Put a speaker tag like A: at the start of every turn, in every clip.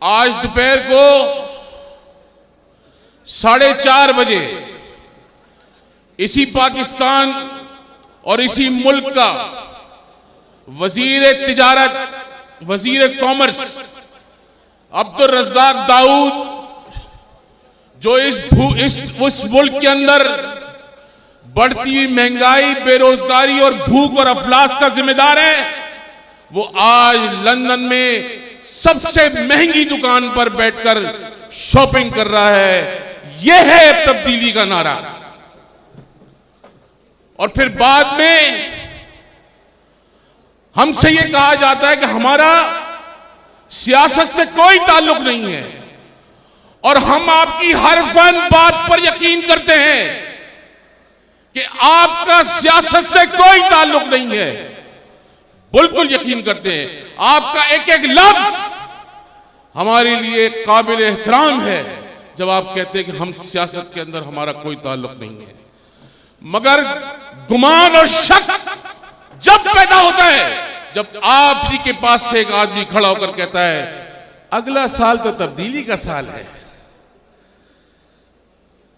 A: आज दोपहर को 4:30 बजे इसी पाकिस्तान और इसी मुल्क का वजीर तिजारत, वजीर कॉमर्स अब्दुल रज़्ज़ाक दाऊद, जो उस मुल्क के अंदर बढ़ती हुई महंगाई, बेरोजगारी और भूख और अफलास का जिम्मेदार है, वो आज लंदन में सबसे महंगी दुकान पर बैठकर शॉपिंग कर रहा है। यह है तब्दीली का नारा। और फिर बाद में हमसे यह कहा जाता है कि हमारा सियासत से कोई ताल्लुक नहीं है, और हम आपकी हर फन बात पर यकीन करते हैं कि आपका सियासत से कोई ताल्लुक नहीं है। बिल्कुल यकीन करते हैं। आपका एक एक लफ्ज हमारे लिए काबिल एहतराम है जब आप कहते हैं कि हम सियासत के अंदर हमारा कोई ताल्लुक नहीं है। मगर गुमान और शक जब पैदा होता है जब आप ही के पास से एक आदमी खड़ा होकर कहता है अगला साल तो तब्दीली का साल है,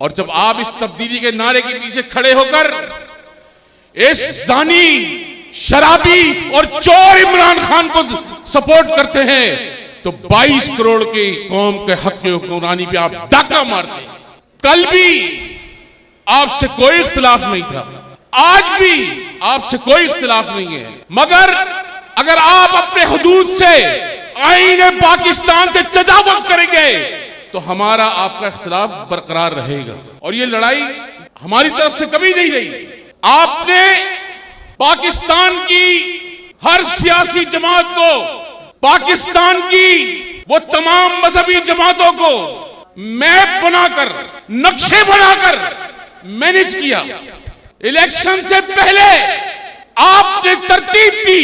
A: और जब आप इस तब्दीली के नारे के पीछे खड़े होकर इस जानी, शराबी और चोर इमरान खान को सपोर्ट करते हैं तो 22 करोड़ की कौम के हक की हुक्मरानी पे आप डाका मारते हैं। कल भी आपसे कोई इख्तिलाफ नहीं था, आज भी आपसे कोई इख्तिलाफ नहीं है, मगर अगर आप अपने हुदूद से, आईने पाकिस्तान से तजावुज़ करेंगे तो हमारा आपका इख्तिलाफ बरकरार रहेगा। और ये लड़ाई हमारी तरफ से कभी नहीं रही। आपने पाकिस्तान की हर सियासी जमात को, पाकिस्तान की वो तमाम मजहबी जमातों को मैप बनाकर, नक्शे बनाकर मैनेज किया। इलेक्शन से पहले आपने तरतीब दी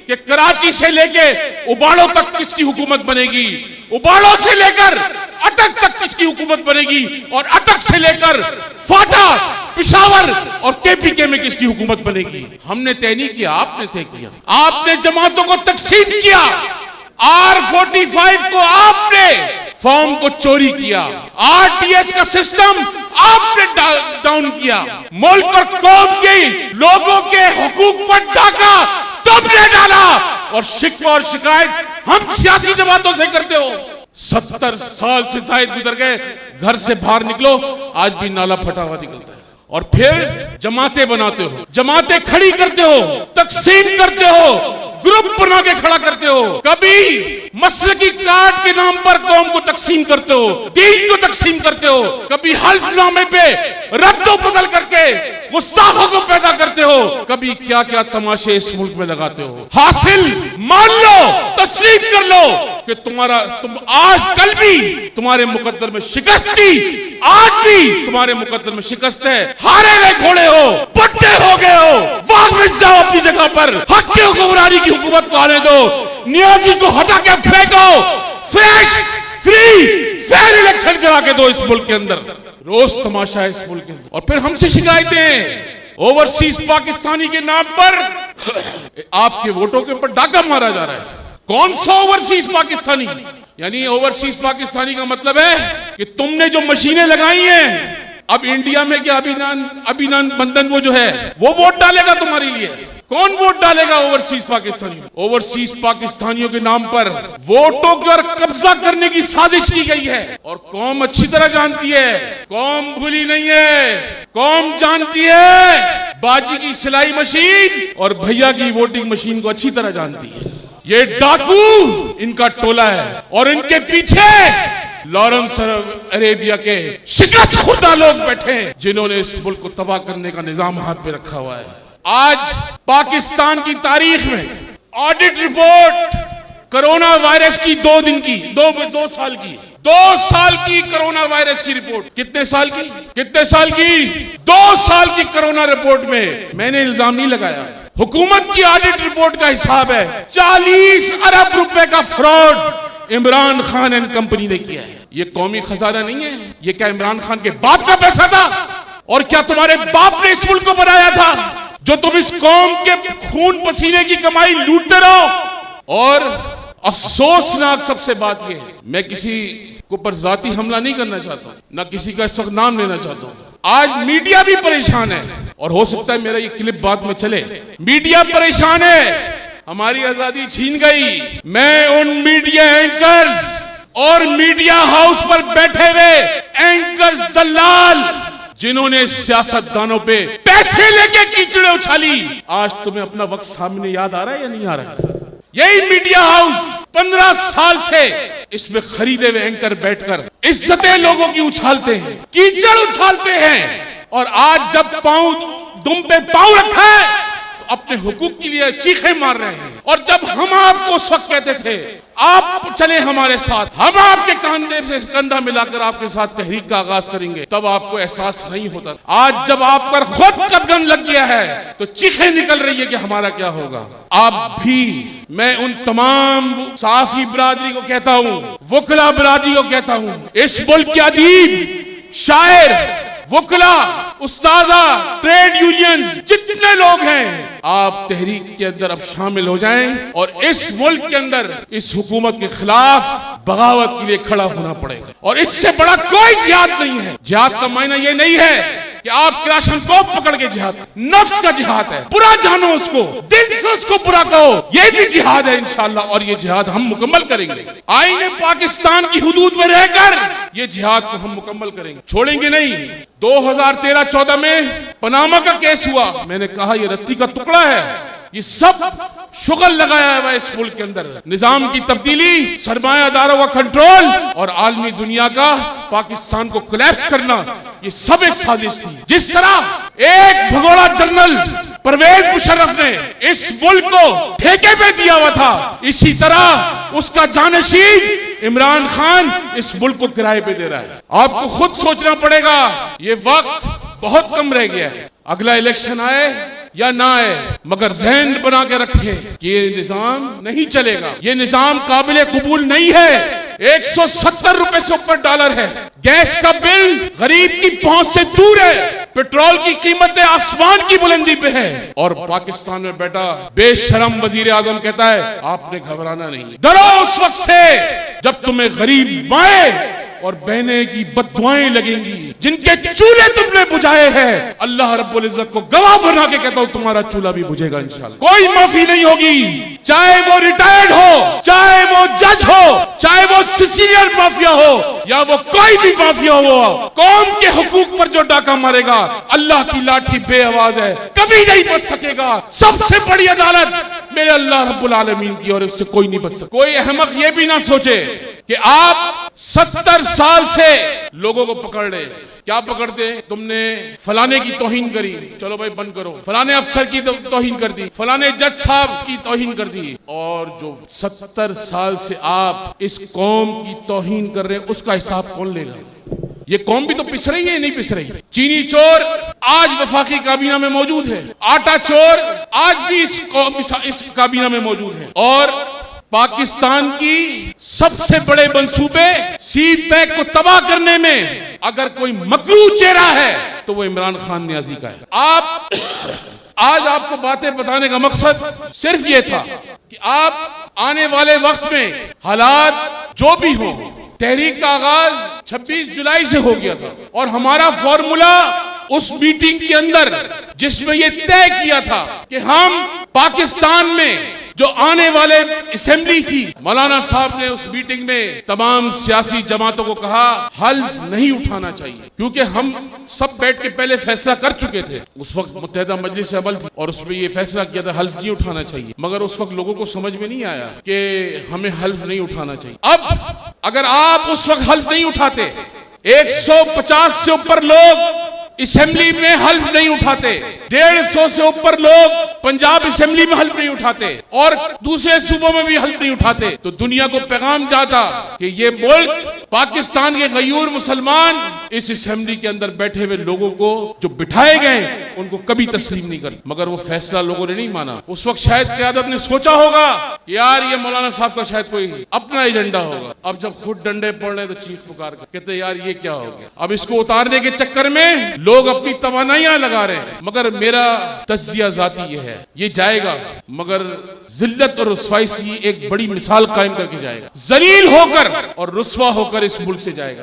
A: कि कराची से लेके उबाड़ों तक किसकी हुकूमत बनेगी, उबाड़ों से लेकर अटक तक किसकी हुकूमत बनेगी, और अटक से लेकर फाटा, पिशावर और केपीके में किसकी हुकूमत बनेगी। हमने तय नहीं किया, आपने तय किया। आपने जमातों को तकसीम किया। R45 को आपने फॉर्म को चोरी किया। RTS का सिस्टम आपने डाउन किया। मुल्क और कौम के लोगों के हुकूक पर डाका तुमने डाला, और शिकवा और शिकायत हम सियासी जमातों से करते हो। 70 साल से शायद गुजर गए, घर से बाहर निकलो आज भी नाला फटा हुआ निकलता है। और फिर जमातें बनाते हो, जमातें खड़ी करते हो, तकसीम करते हो, ग्रुप बना के खड़ा करते हो। कभी मसलकी कार्ड के नाम पर कौम को तकसीम करते हो, दीन को तकसीम करते हो, कभी हल्फनामे पे रद्दो बदल करके गुस्ताखों को पैदा करते हो, कभी क्या क्या तमाशे इस मुल्क में लगाते हो। हासिल मान लो, तस्लीम कर लो कि तुम आज कल भी तुम्हारे मुकद्दर में शिकस्त थी, आज भी तुम्हारे मुकद्दर में शिकस्त है। हारे हुए घोड़े हो, पट्टे हो गए हो, वापस जाओ अपनी जगह पर। हक की हुक्मरानी की हुकूमत को आने दो, नियाजी को हटा के फेंको, फ्रेश, फ्री, फेयर इलेक्शन करा के दो इस मुल्क के अंदर। रोज तमाशा है इस मुल्क के अंदर। और फिर हमसे शिकायतें, ओवरसीज पाकिस्तानी के नाम पर आपके वोटों के ऊपर डाका मारा जा रहा है। कौन सा ओवरसीज पाकिस्तानी? यानी ओवरसीज पाकिस्तानी का मतलब है कि तुमने जो मशीनें लगाई हैं, अब इंडिया में क्या अभिनंदन वो जो है वो वोट डालेगा तुम्हारे लिए? कौन वोट डालेगा ओवरसीज पाकिस्तानी? ओवरसीज पाकिस्तानियों के नाम पर वोटों पर कब्जा करने की साजिश की गई है, और कौम अच्छी तरह जानती है, कौम भूली नहीं है, कौम जानती है। बाजी की सिलाई मशीन और भैया की वोटिंग मशीन को अच्छी तरह जानती है। ये डाकू इनका टोला है, और इनके पीछे लॉरेंस अरेबिया के शिकस्त खुदा लोग बैठे हैं जिन्होंने इस मुल्क को तबाह करने का निजाम हाथ में रखा हुआ है। आज पाकिस्तान की तारीख में ऑडिट रिपोर्ट कोरोना वायरस की 2 दिन की, 2 साल की, 2 साल की कोरोना वायरस की रिपोर्ट। कितने साल की? कितने साल की? 2 साल की कोरोना रिपोर्ट में मैंने इल्जाम नहीं लगाया, हुकूमत की ऑडिट रिपोर्ट का हिसाब है 40 अरब रुपए का fraud Imran Khan and company ने किया है। ये कौमी खजाना नहीं है, ये क्या इमरान खान के बाप का पैसा था? और क्या तुम्हारे बाप ने इस मुल्क को बनाया था जो तुम इस कौम के खून पसीने की कमाई लूटते रहो? और अफसोसनाक सबसे बात यह है, मैं किसी को पर जाती हमला नहीं करना चाहता हूं, ना किसी का इस वक्त नाम लेना चाहता हूं। आज मीडिया भी परेशान है और हो सकता है मेरा ये क्लिप बाद में चले। मीडिया परेशान है, हमारी आजादी छीन गई। मैं उन मीडिया एंकर्स और मीडिया हाउस पर बैठे हुए एंकर्स दलाल जिन्होंने सियासतदानों पे पैसे लेके कीचड़े उछाली, आज तुम्हें अपना वक्त सामने याद आ रहा है या नहीं आ रहा है? यही मीडिया हाउस 15 साल से इसमें खरीदे हुए एंकर बैठकर इज्जतें लोगों की उछालते हैं, कीचड़ उछालते हैं। और आज जब पांव दुम पे पांव रखा है तो अपने हुकूक के लिए चीखें मार रहे हैं। और जब हम आपको उस वक्त कहते थे आप चले हमारे साथ, हम आपके कंधे से कंधा मिलाकर आपके साथ तहरीक का आगाज करेंगे, तब आपको एहसास नहीं होता। आज जब आप पर खुद कदगन लग गया है तो चीखें निकल रही है कि हमारा क्या होगा। आप भी, मैं उन तमाम साफी बिरादरी को कहता हूं, वकला बिरादरी को कहता हूं, इस मुल्क के अदीब, शायर, वकला, उस्तादा, ट्रेड यूनियन, जितने लोग हैं, आप तहरीक के अंदर अब शामिल हो जाएं और इस मुल्क के अंदर इस हुकूमत के खिलाफ बगावत के लिए खड़ा होना पड़ेगा। और इससे बड़ा कोई जिहाद नहीं है। जिहाद का मायना ये नहीं है कि आप क्लाशन को पकड़ के जिहाद, नफ्स का जिहाद है, बुरा जानो उसको, दिल से उसको बुरा कहो, ये भी जिहाद है इंशाअल्लाह। और ये जिहाद हम मुकम्मल करेंगे। आईने पाकिस्तान की हुदूद में रहकर ये जिहाद को हम मुकम्मल करेंगे, छोड़ेंगे नहीं। 2013-14 में पनामा का केस हुआ, मैंने कहा ये रत्ती का टुकड़ा है, ये सब शुगल लगाया हुआ इस मुल्क के अंदर, निजाम की तब्दीली, सरमायादारों का कंट्रोल और आलमी दुनिया का पाकिस्तान को कोलैप्स करना, ये सब एक साजिश थी। जिस तरह एक भगोड़ा जनरल परवेज मुशर्रफ ने इस मुल्क को ठेके पे दिया हुआ था, इसी तरह उसका जानशीन इमरान खान इस मुल्क को किराए पे दे रहा है। आपको खुद सोचना पड़ेगा, ये वक्त बहुत कम रह गया है। अगला इलेक्शन आए या ना आए, मगर जहन बना के रखे कि ये निजाम नहीं चलेगा, ये निजाम काबिल कबूल नहीं है। 170 रुपए से ऊपर डॉलर है, गैस का बिल गरीब की पहुंच से दूर है, पेट्रोल की कीमतें आसमान की बुलंदी पे है। और पाकिस्तान में बैठा बेशरम वजीर आजम कहता है आपने घबराना नहीं। डरो उस वक्त से जब तुम्हें गरीब माए और बहने की बददुआएं लगेंगी, जिनके चूल्हे तुमने बुझाए हैं। अल्लाह रब्बुल इज्जत को गवाह बना के कहता हूं तुम्हारा चूल्हा भी बुझेगा इंशाअल्लाह। कोई माफी नहीं होगी, चाहे वो रिटायर्ड हो, चाहे वो जज हो, चाहे वो सिसिलियन माफिया हो या वो कोई भी माफिया हो। कौम के हुकूक पर जो डाका मारेगा, अल्लाह की लाठी बेआवाज है, कभी नहीं बच सकेगा। सबसे बड़ी अदालत मेरे अल्लाह रब्बुल आलमीन की, और उससे कोई नहीं बच सकता। कोई अहमक ये भी ना सोचे कि आप 70 साल से लोगों को पकड़ रहे। क्या पकड़ते हैं? तुमने फलाने की तौहीन करी, चलो भाई बंद करो, फलाने अफसर की तौहीन कर दी, फलाने जज साहब की तौहीन कर दी। और जो 70 साल से आप इस कौम की तौहीन कर रहे हैं, उसका हिसाब कौन लेगा? ये कौम भी तो पिस रही है, नहीं पिस रही? चीनी चोर आज वफाकी काबीना में मौजूद है, आटा चोर आज भी इस काबीना में मौजूद है। और पाकिस्तान की सबसे बड़े मंसूबे सी पैक को तबाह करने में अगर कोई मकरू चेहरा है तो वो इमरान खान नियाजी का है। आज आपको बातें बताने का मकसद सिर्फ ये था कि आप आने वाले वक्त में हालात जो भी हो, तहरीक का आगाज 26 जुलाई से हो गया था और हमारा फॉर्मूला उस मीटिंग के अंदर जिसमें यह तय किया था कि हम पाकिस्तान में जो आने वाले असेंबली थी, मौलाना साहब ने उस मीटिंग में तमाम सियासी जमातों को कहा हल्फ नहीं उठाना चाहिए, क्योंकि हम सब बैठ के पहले फैसला कर चुके थे। उस वक्त मुत्तहिदा मजलिस अमल थी और उसमें ये फैसला किया था हल्फ नहीं उठाना चाहिए, मगर उस वक्त लोगों को समझ में नहीं आया कि हमें हल्फ नहीं उठाना चाहिए। अब अगर आप उस वक्त हल्फ नहीं उठाते, 150 से ऊपर लोग असेंबली में हल्फ नहीं उठाते, 150 से ऊपर लोग पंजाब असेंबली में हल्फ नहीं उठाते और दूसरे सूबों में भी हल्फ नहीं उठाते, तो दुनिया को पैगाम जाता कि ये मुल्क पाकिस्तान के गयूर मुसलमान इस असेंबली के अंदर बैठे हुए लोगों को जो बिठाए गए उनको कभी तस्लीम नहीं कर, मगर वो फैसला लोगों ने नहीं माना। उस वक्त शायद क़यादत ने सोचा होगा यार ये मौलाना साहब का शायद कोई अपना एजेंडा होगा। अब जब खुद डंडे पड़ रहे तो चीख पुकार कर कहते यार ये क्या हो गया। अब इसको उतारने के चक्कर में लोग अपनी तवानाइयां लगा रहे हैं, मगर मेरा तज्जिया जाती ये है ये जाएगा, मगर जिल्लत और रुसवाई की एक बड़ी मिसाल कायम करके जाएगा। जलील होकर और रुसवा होकर इस मुल्क से जाएगा।